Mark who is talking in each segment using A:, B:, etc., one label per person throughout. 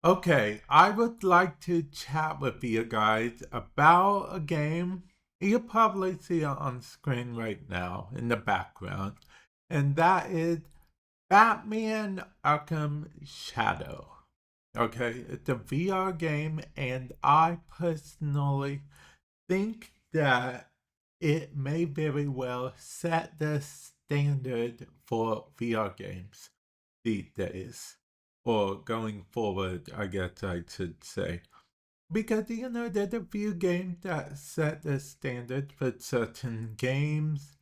A: Okay, I would like to chat with you guys about a game you'll probably see on screen right now in the background, and that is Batman Arkham Shadow. Okay, it's a VR game, and I personally think that it may very well set the standard for VR games these days, or going forward, I guess I should say. Because, there's a few games that set the standard for certain games,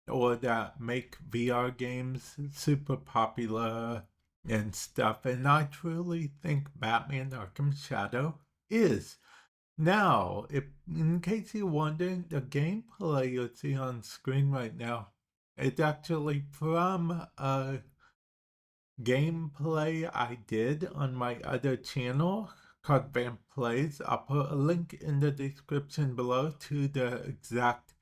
A: or that make VR games super popular and stuff, and I truly think Batman Arkham Shadow is. Now, if in case you're wondering, the gameplay you see on screen right now, it's actually from a gameplay I did on my other channel called Vamp Plays. I'll put a link in the description below to the exact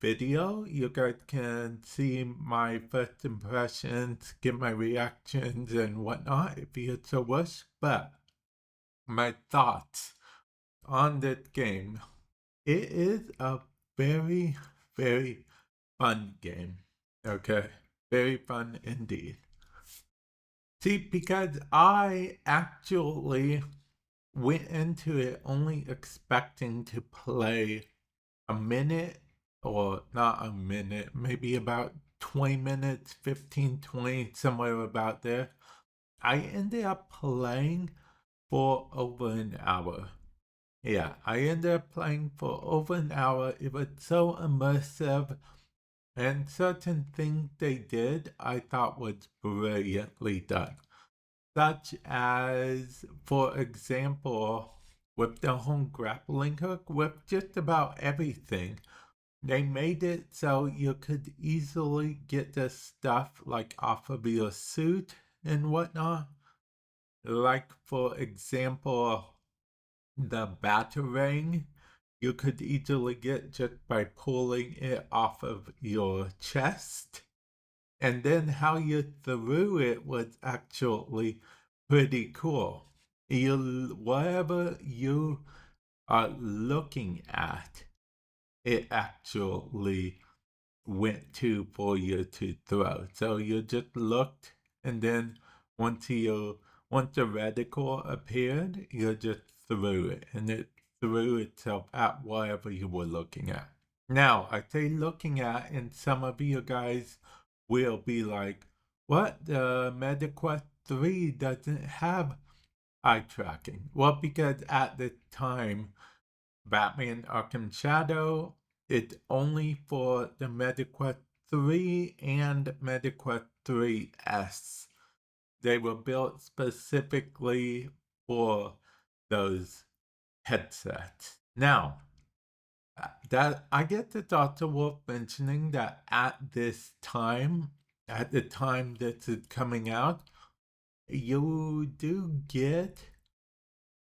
A: video. You guys can see my first impressions, get my reactions and whatnot if you so wish. But my thoughts on this game, it is a very, very fun game. Okay? Very fun indeed. See, because I actually went into it only expecting to play a minute, or not a minute, maybe about 20 minutes, 15, 20, somewhere about there. I ended up playing for over an hour. Yeah, I ended up playing for over an hour. It was so immersive, and certain things they did I thought was brilliantly done. Such as, for example, with the home grappling hook, with just about everything. They made it so you could easily get the stuff like off of your suit and whatnot. Like, for example, the batarang you could easily get just by pulling it off of your chest. And then how you threw it was actually pretty cool. Whatever you are looking at, it actually went to for you to throw. So you just looked, and then once the reticle appeared, you just threw it, and it threw itself at whatever you were looking at. Now, I say looking at, and some of you guys will be like, what? The MediQuest 3 doesn't have eye tracking. Well, because at the time, Batman Arkham Shadow, it's only for the MediQuest 3 and MediQuest 3S. They were built specifically for those headsets. Now, that I guess it's also worth mentioning that at this time, at the time this is coming out, you do get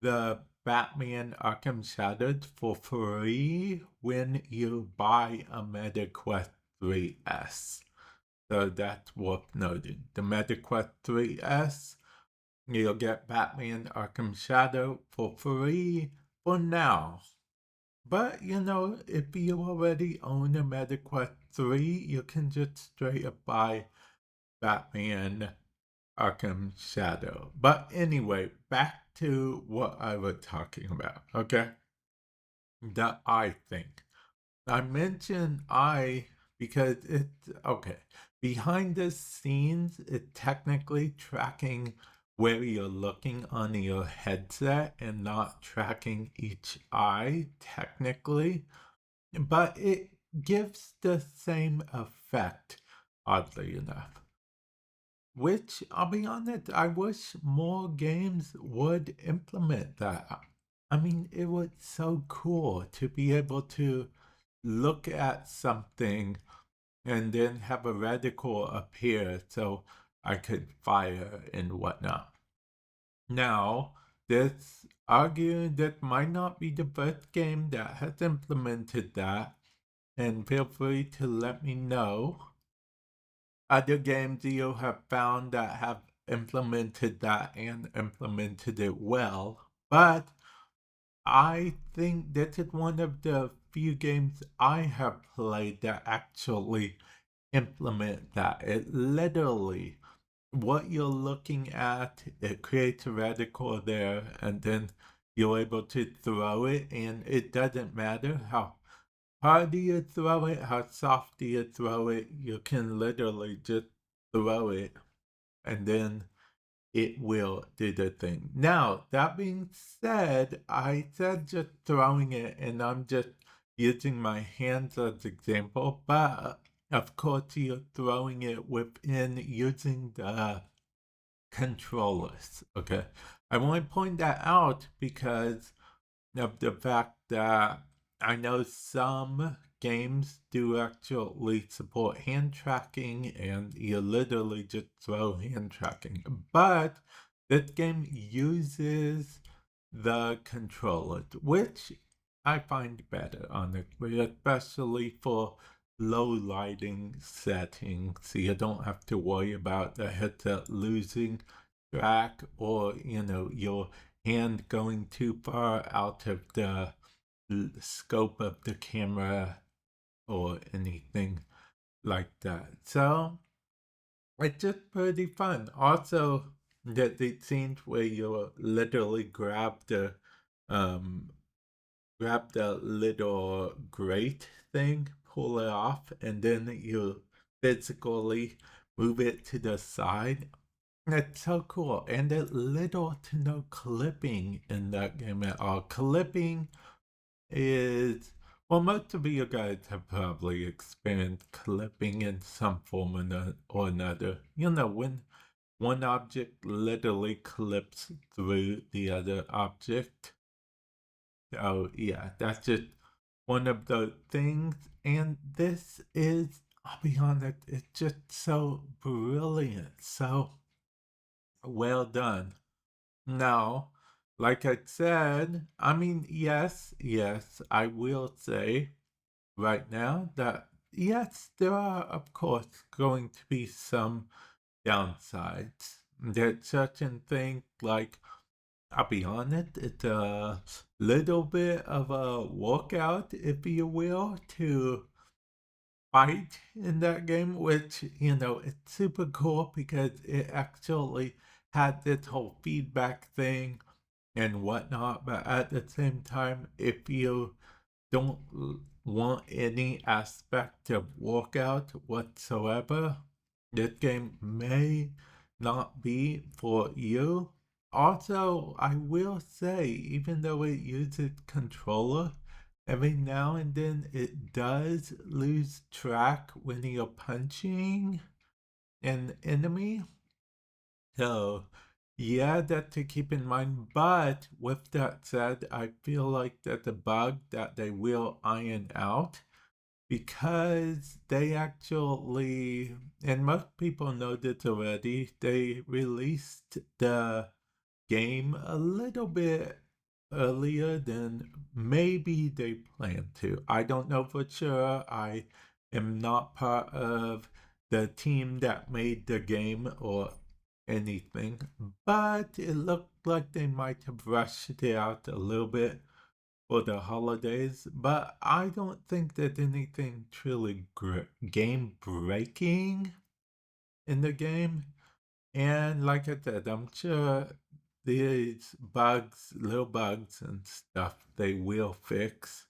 A: the Batman Arkham Shattered for free when you buy a MetaQuest 3S. So that's worth noting. The MetaQuest 3S, you'll get Batman Arkham Shadow for free for now. But, if you already own a MetaQuest 3, you can just straight up buy Batman Arkham Shadow. But anyway, back to what I was talking about, okay? The eye thing. I mentioned eye because it's okay. Behind the scenes, it's technically tracking where you're looking on your headset and not tracking each eye, technically. But it gives the same effect, oddly enough. Which, I'll be honest, I wish more games would implement that. I mean, it was so cool to be able to look at something and then have a reticle appear so I could fire and whatnot. Now, this arguing that might not be the first game that has implemented that, and feel free to let me know other games you have found that have implemented that and implemented it well. But I think this is one of the few games I have played that actually implement that. It literally, what you're looking at, it creates a reticle there, and then you're able to throw it, and it doesn't matter how hard you throw it, how soft you throw it, you can literally just throw it, and then it will do the thing. Now, that being said, I said just throwing it, and I'm just using my hands as example, but of course you're throwing it within using the controllers, okay? I want to point that out because of the fact that I know some games do actually support hand tracking and you literally just throw hand tracking. But this game uses the controller, which I find better, honestly, especially for low lighting settings. So you don't have to worry about the headset losing track or, your hand going too far out of the scope of the camera or anything like that. So it's just pretty fun. Also, the scenes where you literally um grab the little grate thing, pull it off, and then you physically move it to the side. That's so cool. And there's little to no clipping in that game at all. Clipping is, well, most of you guys have probably experienced clipping in some form or another. When one object literally clips through the other object. Oh, yeah, that's just one of the things. And this is, I'll be honest, it's just so brilliant. So well done. Now, like I said, I mean, yes, I will say right now that yes, there are, of course, going to be some downsides. There's certain things like, I'll be honest, it's a little bit of a workout, if you will, to fight in that game, which, it's super cool because it actually had this whole feedback thing and whatnot. But at the same time, if you don't want any aspect of workout whatsoever, this game may not be for you. Also, I will say, even though it uses controller, every now and then it does lose track when you're punching an enemy. So, yeah, that to keep in mind. But with that said, I feel like that's a bug that they will iron out because they actually, and most people know this already, they released the game a little bit earlier than maybe they planned to. I don't know for sure. I am not part of the team that made the game or anything, but it looked like they might have rushed it out a little bit for the holidays. But I don't think that anything truly game breaking in the game. And like I said, I'm sure these bugs, little bugs and stuff, they will fix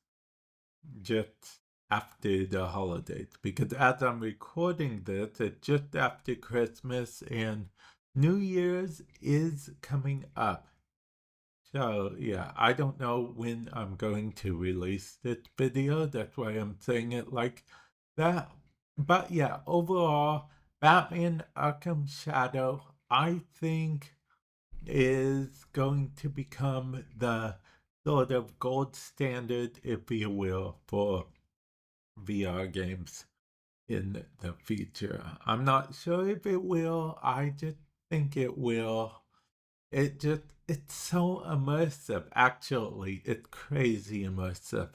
A: just after the holidays. Because as I'm recording this, it's just after Christmas and New Year's is coming up. So yeah, I don't know when I'm going to release this video. That's why I'm saying it like that. But yeah, overall, Batman Arkham Shadow, I think, is going to become the sort of gold standard, if you will, for VR games in the future. I'm not sure if it will. I just think it will. It's so immersive. Actually, it's crazy immersive.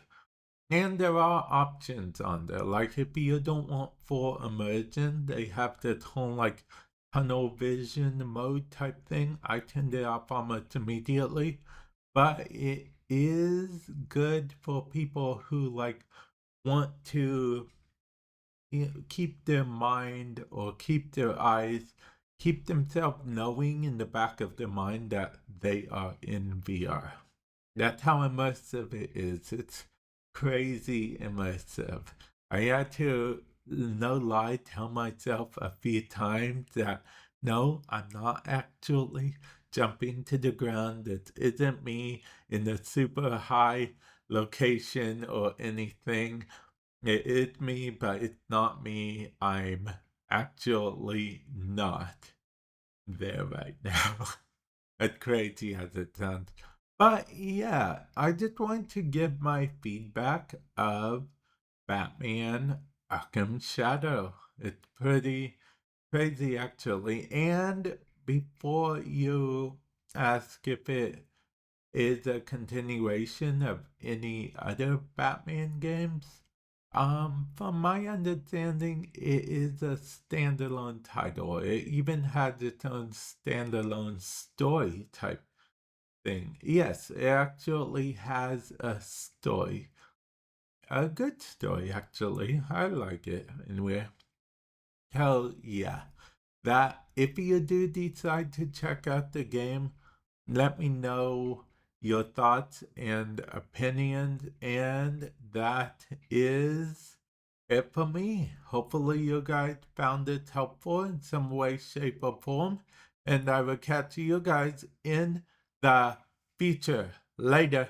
A: And there are options on there. Like if you don't want full immersion, they have this whole like tunnel vision mode type thing. I turned it off almost immediately, but it is good for people who like want to keep their mind or keep their eyes, keep themselves knowing in the back of their mind that they are in VR. That's how immersive it is. It's crazy immersive. I had to, no lie, tell myself a few times that no, I'm not actually jumping to the ground. It isn't me in a super high location or anything. It is me, but it's not me. I'm actually not there right now. As crazy as it sounds. But yeah, I just want to give my feedback of Batman Arkham Shadow. It's pretty crazy actually. And before you ask if it is a continuation of any other Batman games, from my understanding, it is a standalone title. It even has its own standalone story type thing. Yes, it actually has a story. A good story, actually. I like it anyway. Hell yeah. That, if you do decide to check out the game, let me know your thoughts and opinions. And that is it for me. Hopefully, you guys found it helpful in some way, shape, or form. And I will catch you guys in the future. Later.